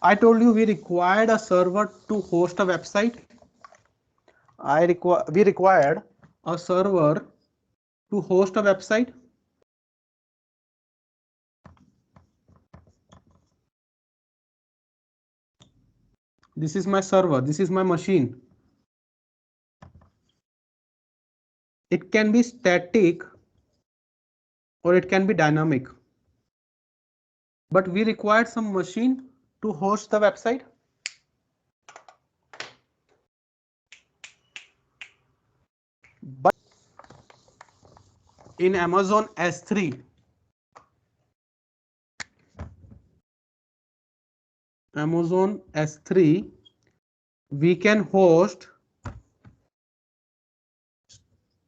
I told you we required a server to host a website. We required a server to host a website. This is my server. This is my machine. It can be static or it can be dynamic. But we required some machine to host the website. But in Amazon S3, we can host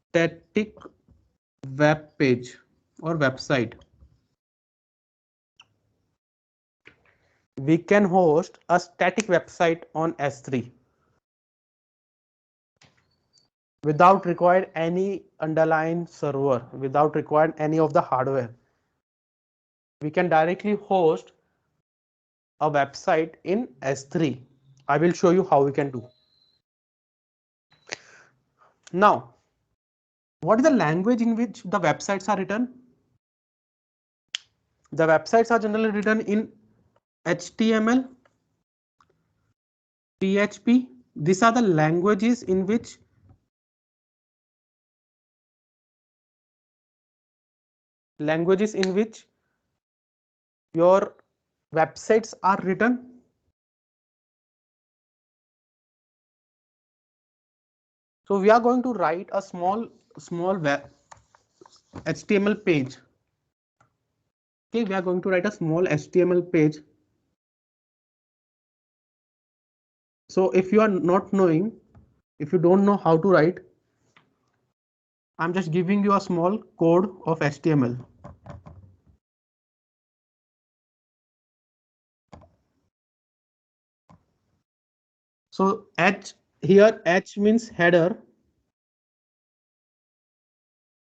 static web page or website. We can host a static website on S3 without required any underlying server, without required any of the hardware. We can directly host a website in S3. I will show you how we can do. Now, what is the language in which the websites are written? The websites are generally written in HTML, PHP. These are the languages in which your websites are written. So we are going to write a small web HTML page. Okay, we are going to write a small HTML page. So if you are not knowing, if you don't know how to write, I'm just giving you a small code of HTML. So H here, H means header,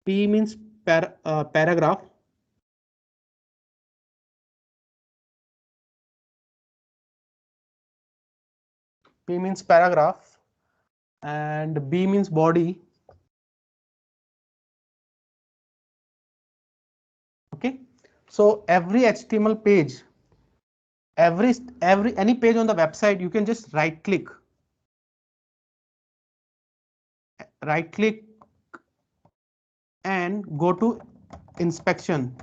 P means paragraph, P means paragraph, and B means body. Okay, so every HTML page, any page on the website, you can just right click and go to inspection.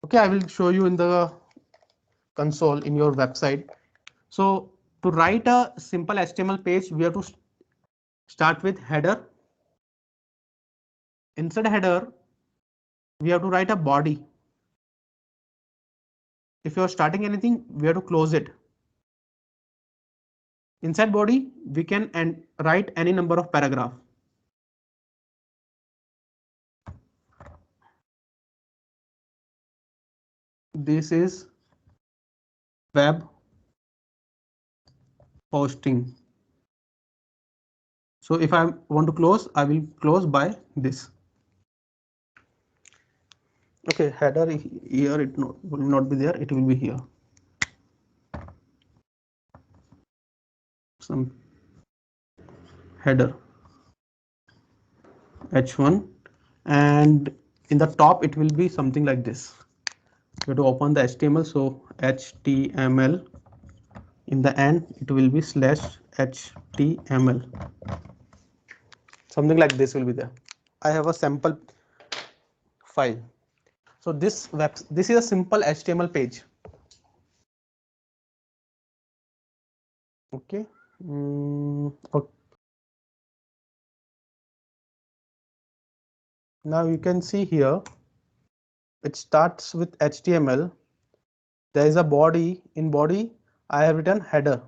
Okay, I will show you in the console in your website. So to write a simple HTML page, we have to start with header. Inside header, we have to write a body. If you are starting anything, we have to close it. Inside body, we can write any number of paragraph. This is web hosting. So if I want to close, I will close by this. Okay, header here, it will not be there, it will be here. Some header H1, and in the top it will be something like this. You have to open the HTML, so HTML, in the end it will be /HTML, something like this will be there. I have a sample file. So this is a simple HTML page. Okay. Okay. Now you can see here, it starts with HTML. There is a body. In body, I have written header.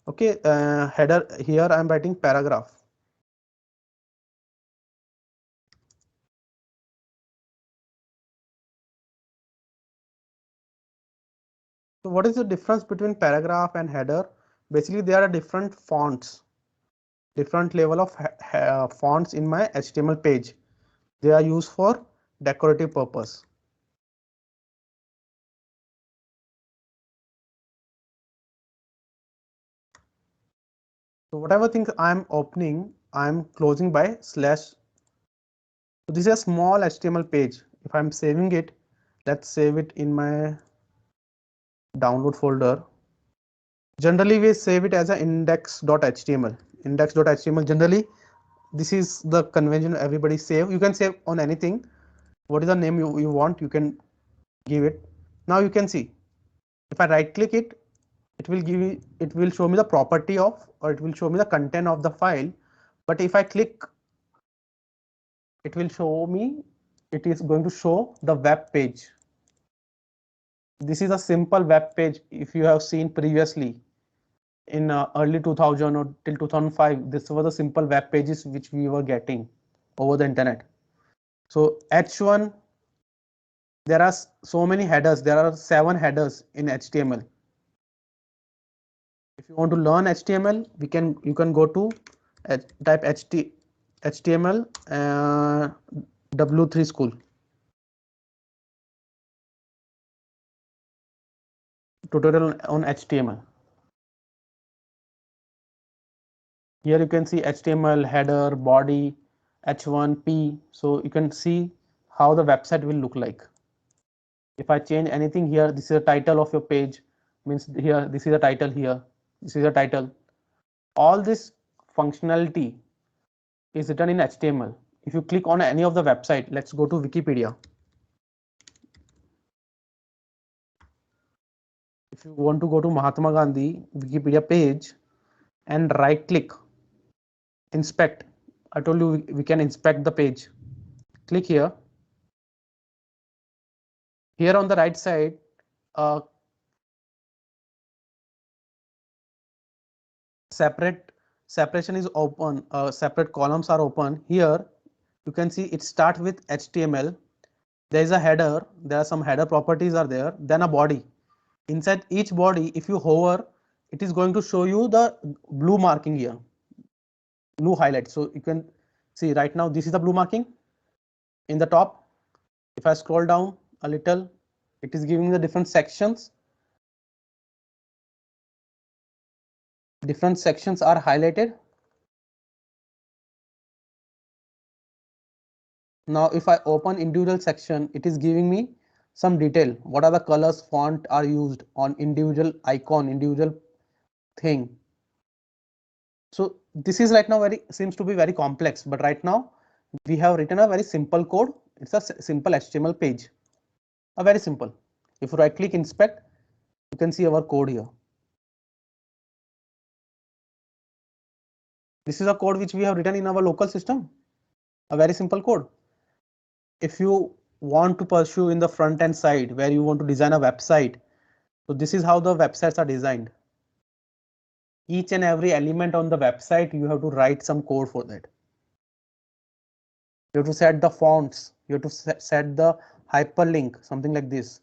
Okay, header here I am writing paragraph. So what is the difference between paragraph and header? Basically, there are different fonts, different level of fonts in my HTML page. They are used for decorative purpose. So whatever things I'm opening, I'm closing by slash. So this is a small HTML page. If I'm saving it, let's save it in my download folder. Generally we save it as an index.html. Index.html, generally this is the convention everybody save. You can save on anything. What is the name you want, you can give it. Now you can see, if I right click it, it will give me, it will show me the property of, or it will show me the content of the file. But if I click, it will show me, it is going to show the web page. This is a simple web page. If you have seen previously in early 2000 or till 2005, this was a simple web pages which we were getting over the internet. So H1, there are so many headers. There are 7 headers in HTML. If you want to learn HTML, you can go to type HTML W3 School. Tutorial on HTML. Here you can see HTML header, body, H1P. So you can see how the website will look like. If I change anything here, this is the title of your page, means here, this is the title here, this is the title. All this functionality is written in HTML. If you click on any of the website, let's go to Wikipedia. If you want to go to Mahatma Gandhi Wikipedia page and right click, inspect. I told you we can inspect the page. Click here. Here on the right side, separation is open, separate columns are open. Here you can see it starts with HTML. There is a header, there are some header properties are there, then a body. Inside each body, if you hover, it is going to show you the blue marking here, blue highlight. So you can see right now, this is the blue marking in the top. If I scroll down a little, it is giving the different sections. Different sections are highlighted. Now if I open individual section, it is giving me some detail. What are the colors, font are used on individual icon, individual thing. So this is right now seems to be very complex, but right now we have written a very simple code. It's a simple HTML page, a very simple. If you right click inspect, you can see our code here. This is a code which we have written in our local system, a very simple code. If you want to pursue in the front end side where you want to design a website, so this is how the websites are designed. Each and every element on the website, you have to write some code for that. You have to set the fonts, you have to set the hyperlink, something like this.